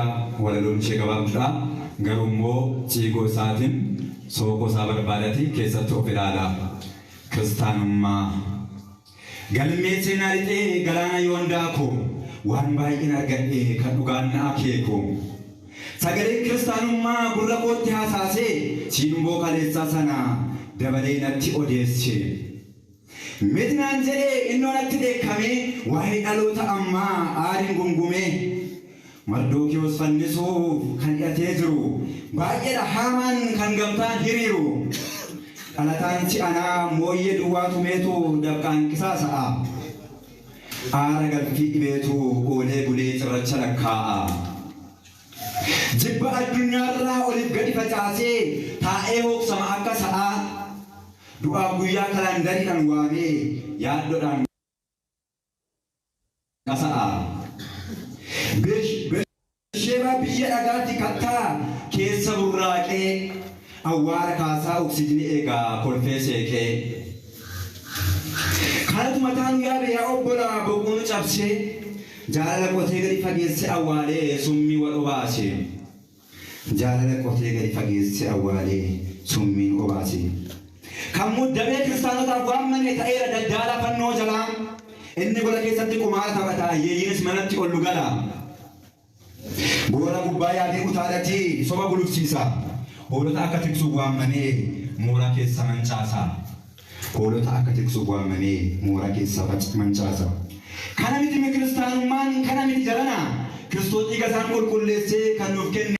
Walalun Shegabamsha, Garumo, Chigo Satin, Soko Sabar Badati, Kesa Topirada, Kristanuma Galmetinarite, Galana Yondako, one by Inagate, Kanugan Akeko. Sagare Kristanuma, Gurabot Hasase, Chimbo Kalesasana, Devadena Tiodesche. Midnanze, Inonatide Kame, Wahid Alota Amma, Arin Gungume. Mardokios Fanniso, kan Yatezru, Bayed Haman, kan Gamtan Hiriru, Alatanchi Ana, Moyed Watumeto, Dakan Kisasa, Aragal Fibetu, Ole Bulet Rachalaka, Jibba Dunyara, Olive Gadifatase, Taeo Samakasa, Dua Buya Kalandari and Wame, Yadoran Kasa. Sheba biya agati kata kesa burake awara kasa oksijini ega kolfese ke khalat matan yabe ya obbola bogunu chapse jalala kote gari fagese awale summi wadobase jalala kote gari fagese awale summi obase kammu dabe kristano ta gwamane ta era daddala fanno jalam inni gola kesatti kumara tabata yeyenes manatti ollugala Bora Bubaya de Utarati, Soba Buluxisa, Holota Akatiksu Wamane, Morake Samanchasa, Holota Akatiksu Wamane, Morake Sabat Manchasa. Kanamiti Kristan man, Kanamiti Jarana, Christotigasan Kulese, Kanufken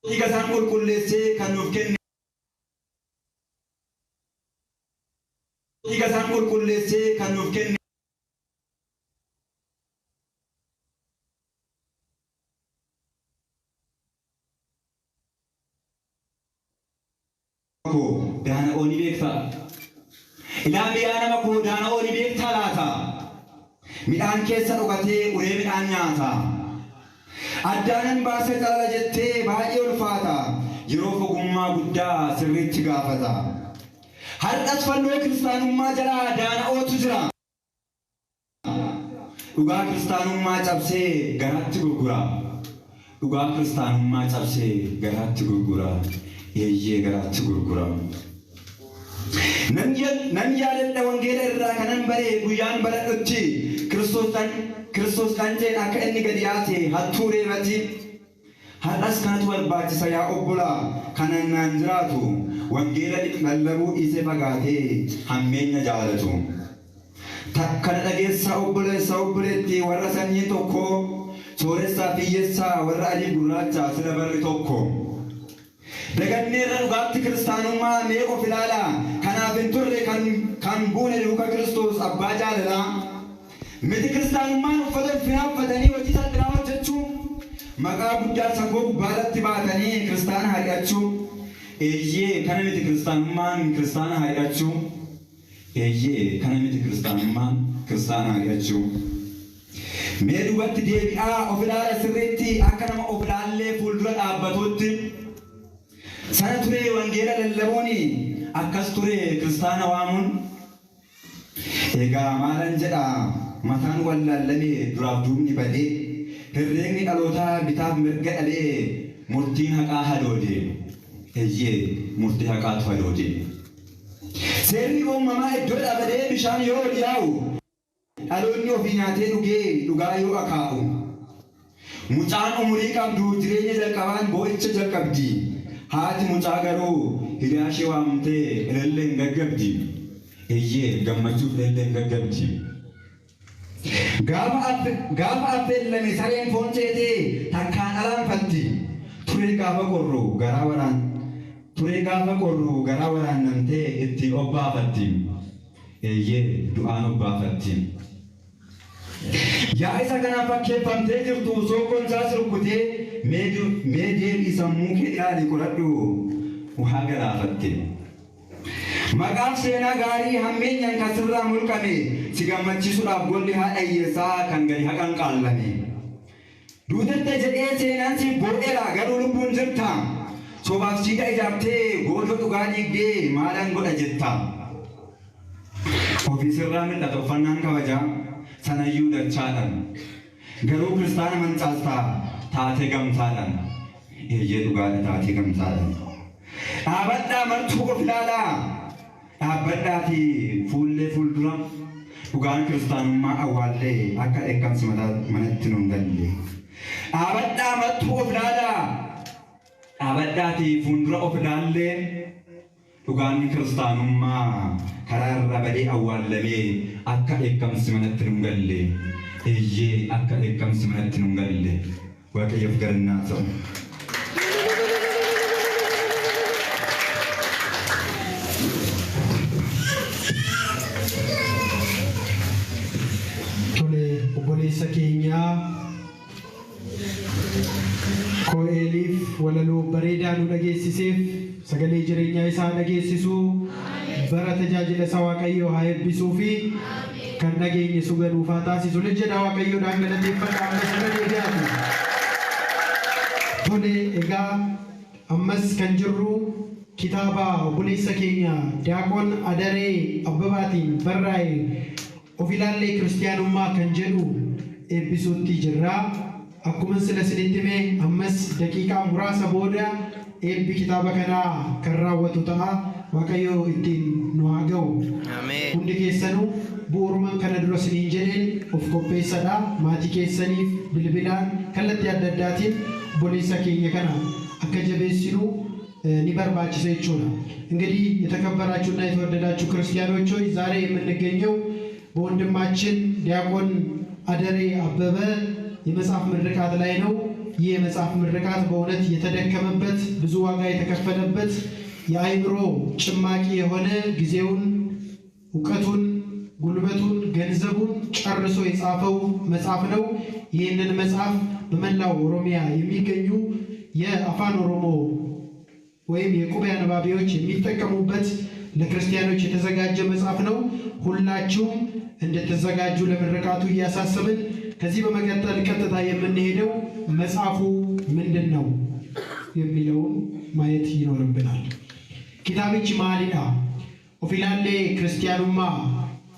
Tigasan Kulese, Kanufken Tigasan Kulese, Kanufken. Dana oni bekta ila biyana mako dana oni bekta lata midaan keessa dhugate uree midhaan nyaata addaanan baasee xalala jettee baay'ee ulfaata yeroo fogummaa guddaa sirriitti gaafata har'as fannoo kiristaanummaa jalaa daana'ootu jira dhugaa kiristaanummaa cabsee garaatti gurgura dhugaa kiristaanummaa cabsee garaatti gurgura Ye garaatti gurgura nan yaadadha wangeela irraa kanan bare guyyaan baradhutti Kiristoos kan ta'e akka inni gadi yaate hattuu reebati har'as kanatu barbaachisa yaa obbola kanan naan jiraatu wangeela lallabuu dhiisee fagaatee hammeenya jaalatu takkana dhageessaa obboleessa obboleetti warra sanyii tokko sooressaa biyyeessaa warra adii gurraacha sila barri tokko Daganneerra dhugaatti kiristaanummaa meeqo filaala kanaaf hin turre kan buune luka Kiristoos abbaa jaalalaa miti kiristaanummaan uffata ulfinaa uffatanii hojii salphinaa hojjechuu maqaa guddaa sangoo gubbaarratti baatanii kiristaana haadhachuu eeyyee kana miti kiristaanummaan kiristaana haadhachuu eeyyee kana miti kiristaanummaan kiristaana haadhachuu mee duubatti deebi'aa of ilaala sirriitti akka nama of ilaallee fuuldura dhaabbatuutti Sana ture wangeela lallaboni akkas ture kiristaana waamuun egaa maalan jedha mataan wallaalame duraaf duubni badee herreegni dhalootaa bitaaf mirga dhalee murtiin haqaa hadoode eeyyee murtii haqaatu hadoode seerri uumamaa iddoo dhabadee bishaan yoo dhiyaa'u dhaloonni ofii nyaatee dhugee dhugaa yoo akaa'u mucaan umurii qabdu jireenya jalqabaan boo'icha jalqabdi Haati mucaa garuu hiriyaashee waamtee ilaallee hin gaggabdi. Eeyyee gammachuuf ilaallee hin gaggabdi. Gaafa affeellame sareen foon ceetee takkaan alaanfatti. Turee gaafa qorru garaa waraannamtee ittiin obbaafatti. Eeyyee du'aan obbaafatti. Yaa isa kanaan fakkeeffamtee jirtu sookoon isaas rukkutee mee deebii sammuu kee ilaali qoradhu waa galaafatte. Maqaaf seenaa gaarii hammeenyaan kan sirraa mulqame si gammachiisuudhaaf golli haadha hiyyeessaa kan gadi haqan qaallame. Duudatte jedhee seenaan si boo'eera garuu lubbuun jirta. Sobaaf siidaa ijaartee gootoo dhugaa dhiigdee maalaan godha jetta. Ofii sirraa mil'ata uffannaan kabajaa sanayyuu dachaadhaan garuu kiristaana mancaastaa taatee gamtaadhaan eeyyee dhugaadha taatee gamtaadhaan dhaabadhaa martuu of ilaalaa dhaabbadhaati fuullee fuuldura dhugaan kiristaanummaa awwaallee akka eeggamsi manatti nuun galle dhaabadhaa martuu of ilaalaa dhaabadhaati fuuldura of ilaallee dhugaan kiristaanummaa karaa irra badee awwaallamee akka eeggamsi manatti nuun galle eeyyee akka eeggamsi manatti nuun galle waaqayyoof galannaa ta'u. obboleessa keenya Ko'eeliif walaloo bareedaa nu dhageessiseef sagalee jireenyaa isaa dhageessisuu bara tajaajila isaa Waaqayyoo haa eebbisuu fi kan dhageenye suganuuf haa taasisu jedha Waaqayyoodhaan galateeffadhaa amma sagalee dhiyaatu. Tole egaa ammas kan jirru kitaaba obboleessa keenya Daaqoon Adaree Abbabaatiin barraa'e of ilaallee kiristaanummaa kan jedhu eebbisuutti jirra. Akkuma sila isinitti hime ammas daqiiqaa muraasa booda eebbi kitaaba kanaa kan raawwatu ta'a. Waaqayyo ittiin nu haa ga'u. Hundi keessanuu bu'uurumaan kana dura isiniin jedheen of qopheessadha. Maatii keessaniif bilbilaan kallattii adda addaatiin obboleessa keenya kana akka jabeessinu ni barbaachisa jechuudha. እንግዲህ የተከበራችሁና የተወደዳችሁ ክርስቲያኖች ሆይ ዛሬ የምንገኘው በወንድማችን ዲያቆን አደሬ አበበ የመጽሐፍ ምርቃት ላይ ነው። ይህ የመጽሐፍ ምርቃት በእውነት የተደከመበት ብዙ ዋጋ የተከፈለበት የአይምሮ ጭማቂ የሆነ ጊዜውን ዕውቀቱን ጉልበቱን ገንዘቡን ጨርሶ የጻፈው መጽሐፍ ነው። ይህንን መጽሐፍ በመላው ኦሮሚያ የሚገኙ የአፋን ኦሮሞ ወይም የቁቤ አንባቢዎች የሚጠቀሙበት ለክርስቲያኖች የተዘጋጀ መጽሐፍ ነው። ሁላችሁም እንድትዘጋጁ ለምርቃቱ እያሳሰብን ከዚህ በመቀጠል ቀጥታ የምንሄደው መጽሐፉ ምንድነው የሚለውን ማየት ይኖርብናል። ኪታብች ማሊዳ ኦፊላሌ ክርስቲያኑማ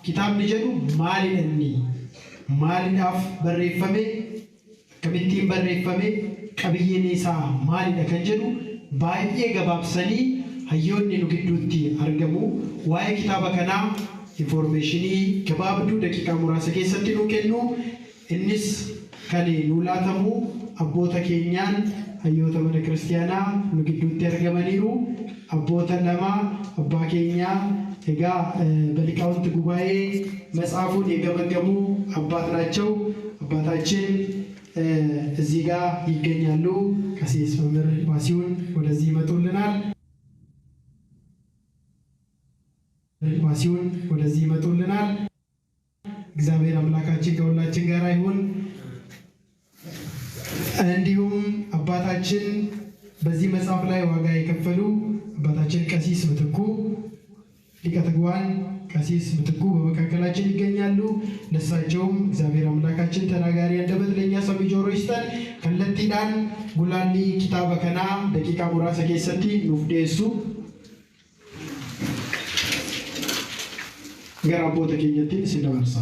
ኪታብ ንጀዱ ማሊደኒ ማሊዳፍ በሬፈሜ ከሚቲን በሬፈሜ ቀብዬኔሳ ማሊዳ ከንጀዱ ባዬ ገባብሰኒ hayyoonni nu gidduutti argamu waa'ee kitaaba kanaa informationii gabaabduu daqiiqaa muraasa keessatti nu kennu innis kan nu laatamu abboota keenyaan hayyoota mana kiristaanaa nu gidduutti argamaniiru abboota lama abbaa keenyaa egaa በሊቃውንት ጉባኤ መጽሐፉን የገመገሙ አባት ናቸው። አባታችን እዚህ ጋር ይገኛሉ። ቀሲስ መምህር ዋሲሁን ወደዚህ ይመጡልናል። ዋሲሁን ወደዚህ ይመጡልናል። እግዚአብሔር አምላካችን ከሁላችን ጋር ይሁን። እንዲሁም አባታችን በዚህ መጽሐፍ ላይ ዋጋ የከፈሉ አባታችን ቀሲስ ምትኩ ሊቀ ትጉሃን ቀሲስ ምትኩ በመካከላችን ይገኛሉ። ለሳቸውም እግዚአብሔር አምላካችን ተናጋሪ አንደበት ለኛ ሰሚ ጆሮ ይስጠን። ከለቲዳን ጉላሊ ኪታበ ከና ደቂቃ ሙራሰ ኬሰቲ ኑፍ ዴሱ gara abboota keenyatti si dabarsa.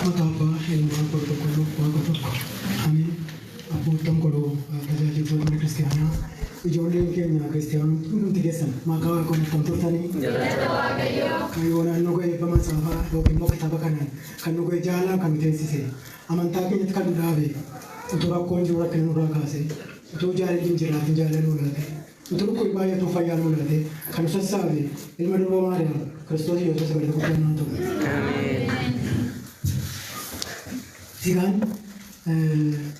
Makaaba ilmaa protokolo waaqa tokko amiin abbootan godhoo tajaajiltoonni kiristaanaa ijoolleen keenya kiristaanonni hundumti keessan maqaa waaqonni turtanii kan yoo naannoo ga'ee eebba matsaafaa yookiin immoo kitaaba kanaan kan nu ga'e jaalala kan teessise amantaa keenyatti kan nu dhaabe utuu rakkoon jiru rakkina nurraa kaase utuu jaalalli hin jiraatin jaalala nu laate utuu dhukkubni baay'atu fayyaa nu laate kan nu sassaabe ilma durba maariyaam kiristoos yesuus galata guddaan naa ta'u. Sigaan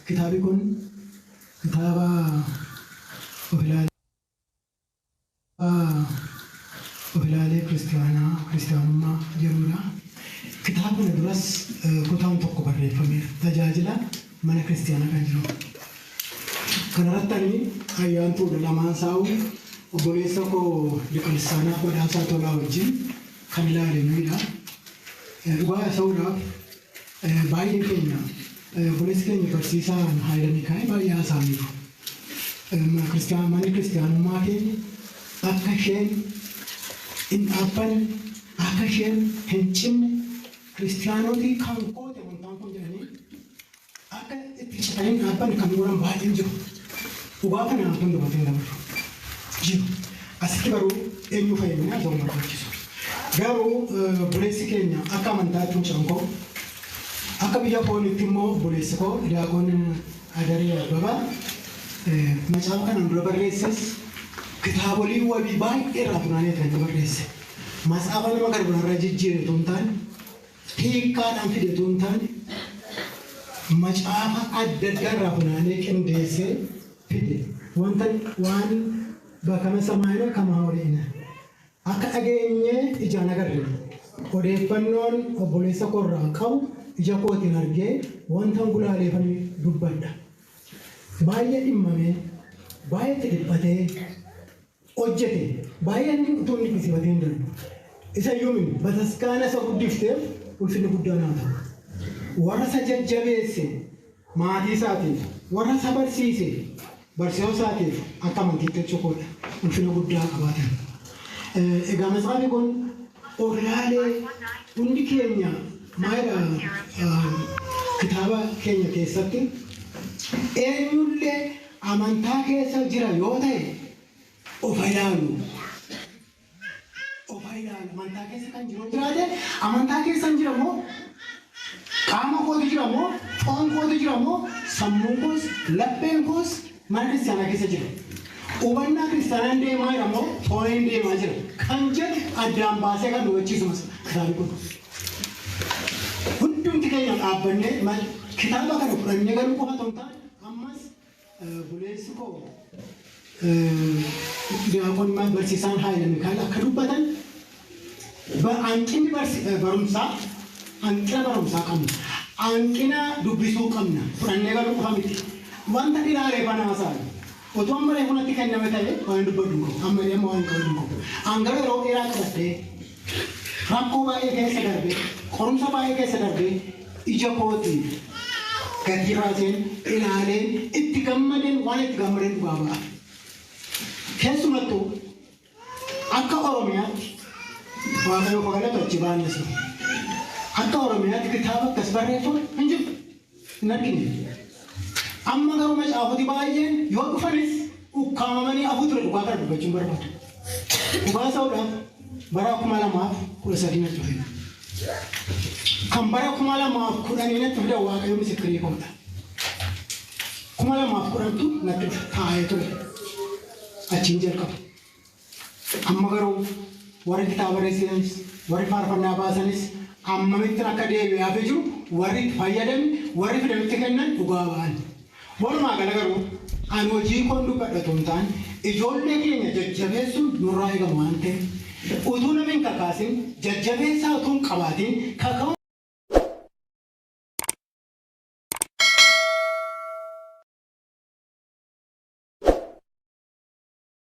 kitaabi kun kitaaba ofilaalee kiristaanummaa jedhudha. Kitaabni duras kutaan tokko barreeffame tajaajila mana kiristaanaa kan jiru. Kanarratti ayyaantuu lamaan saa'u obboleessa koo liqalisaanaa godhaasaa tolaa wajjin kan ilaalamudha. Dhugaa ta'uudhaaf baay'ee keenya obboleessi keenya barsiisaan Haayilanii kaa'ee baay'ee haasa'aniiru. manni kiristaanummaa keenya akka isheen hin dhaabbanne akka isheen hin cimne kiristaanotii kan goote amantaan kun jedhanii akka itti citanii dhaabbanne kan godhan baay'een jiru. Dhugaa kana kan dubbatan dabalu jiru. Asitti garuu eenyu fayyadamee haa ta'u barbaachisu. Garuu buleessi keenya akka amantaatti mucaan koo akka biyya foonitti immoo buleessi koo Diyaaqoon Adaree Abbabaa macaafa kanaan dura barreesses kitaabolee wabii baay'ee irraa funaanee kan barreesse. Macaafa nama garbaarraa jijjiire osoo hin taane hiikkaadhaan fide osoo hin taane macaafa adda addaa irraa funaanee qindeessee fide. Waan bakama samaayina kama horiina. Akka dhageenyee ijaan agarre odeeffannoon obboleessa koorraa qabu ija kootiin argee wanta gulaaleeffamee dubbadha. Baay'ee dhimmamee baay'ee dhiphatee hojjete baay'een utuu inni dhisifatee hin darbu. Isa yoomiin bataskaana isa guddifteef ulfinni guddaan haa ta'u. Warra isa jajjabeesse maatii isaatiif warra isa barsiise barsiisoo isaatiif akka amantiitti jechuudha ulfina guddaa qabaatan. Egaa macaafni kun oraalee hundi keenya kitaaba keenya keessatti eenyullee amantaa keessa jira yoo ta'e of ilaalu. Amantaa keessa kan jiru jiraate amantaa keessa hin jira moo qaama kootu jira moo foon kootu jira moo sammuun koos lapheen koos mana kiristaanaa keessa jira. Hubannaa kiristaanaan deemaa jira moo fooniin deemaa jira kan jedhu addaan baasee kan hubachiisu kitaabni kun. Hundumti keenya dhaabbannee kitaaba kana fudhannee garuu qofa ta'u taane ammas buleessi koo Diyaaqoon barsiisaan Haayila Mikaa'el akka dubbatan hanqinni barumsaa hanqina barumsaa qabna. Hanqina dubbisuu qabna. Fudhannee garuu qofa miti. Wanta ilaalee banaa isaanii. Otoo amma reefunatti kenname ta'e waan dubbadhu qabu. Amma deema waan qabu qabu. Hanga yeroo dheeraa qabattee rakkoo baay'ee keessa darbee qorumsa baay'ee keessa darbee ija kootiin gadi raaseen ilaaleen itti gammadeen waan itti gammadeen dhugaa ba'a. Keessumattuu akka Oromiyaatti waaqayyo kogalatu achi baannisa. Akka Oromiyaatti kitaaba akkas barreeffame hin jiru hin argine. Amma garuu macaafoti baay'een yoo dhufanis ukkaamamanii afur ture dhugaa kana dubbachuun barbaadu. Dhugaa sa'uudhaaf bara 2013 natti dhufe. Kan bara 2010 natti dhufe waaqayyo misikirii koodha. 2010 natti dhufe taa'ee ture. Achiin jalqaba. Amma garuu warri kitaaba barreessanis warri faarfannaa baasanis ammamitti akka deebi'aa jiru warri fayyadame warri fidamitti kennan dhugaa ba'an. Walumaa gala garuu ani hojii koon dubbadhatu hin taane ijoollee keenya jajjabeessuun nurraa eegamu waan ta'eef utuu namni hin kakaasin jajjabeessaa utuu hin qabaatin kaka'u.